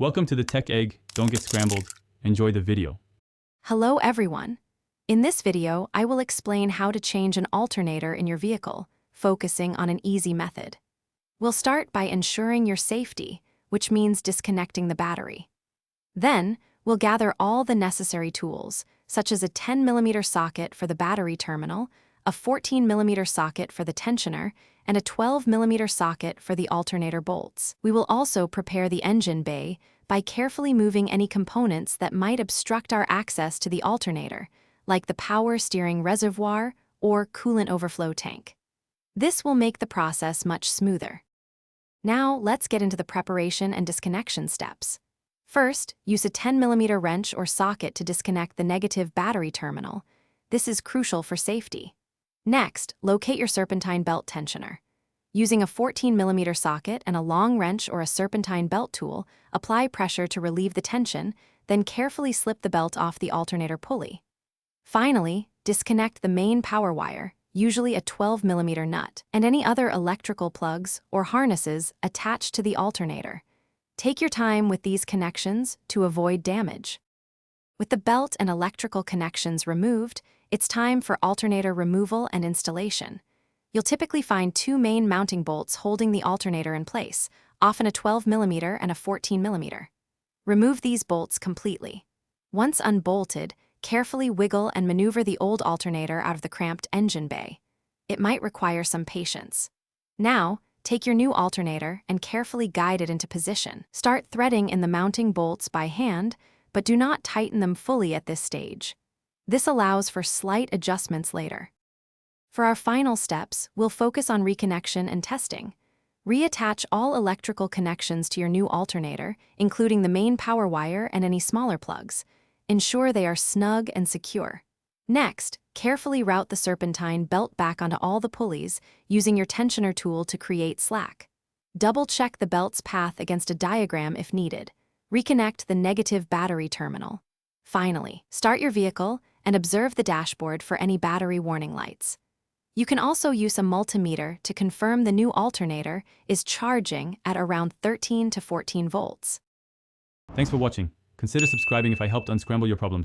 Welcome to the Tech Egg. Don't get scrambled. Enjoy the video. Hello everyone. In this video, I will explain how to change an alternator in your vehicle, focusing on an easy method. We'll start by ensuring your safety, which means disconnecting the battery. Then, we'll gather all the necessary tools, such as a 10mm socket for the battery terminal, a 14mm socket for the tensioner, and a 12mm socket for the alternator bolts. We will also prepare the engine bay by carefully moving any components that might obstruct our access to the alternator, like the power steering reservoir or coolant overflow tank. This will make the process much smoother. Now, let's get into the preparation and disconnection steps. First, use a 10mm wrench or socket to disconnect the negative battery terminal. This is crucial for safety. Next, locate your serpentine belt tensioner. Using a 14mm socket and a long wrench or a serpentine belt tool, apply pressure to relieve the tension, then carefully slip the belt off the alternator pulley. Finally, disconnect the main power wire, usually a 12mm nut, and any other electrical plugs or harnesses attached to the alternator. Take your time with these connections to avoid damage. With the belt and electrical connections removed, it's time for alternator removal and installation. You'll typically find two main mounting bolts holding the alternator in place, often a 12mm and a 14mm. Remove these bolts completely. Once unbolted, carefully wiggle and maneuver the old alternator out of the cramped engine bay. It might require some patience. Now, take your new alternator and carefully guide it into position. Start threading in the mounting bolts by hand, but do not tighten them fully at this stage. This allows for slight adjustments later. For our final steps, we'll focus on reconnection and testing. Reattach all electrical connections to your new alternator, including the main power wire and any smaller plugs. Ensure they are snug and secure. Next, carefully route the serpentine belt back onto all the pulleys using your tensioner tool to create slack. Double-check the belt's path against a diagram if needed. Reconnect the negative battery terminal. Finally, start your vehicle and observe the dashboard for any battery warning lights. You can also use a multimeter to confirm the new alternator is charging at around 13 to 14 volts. Thanks for watching. Consider subscribing if I helped unscramble your problems.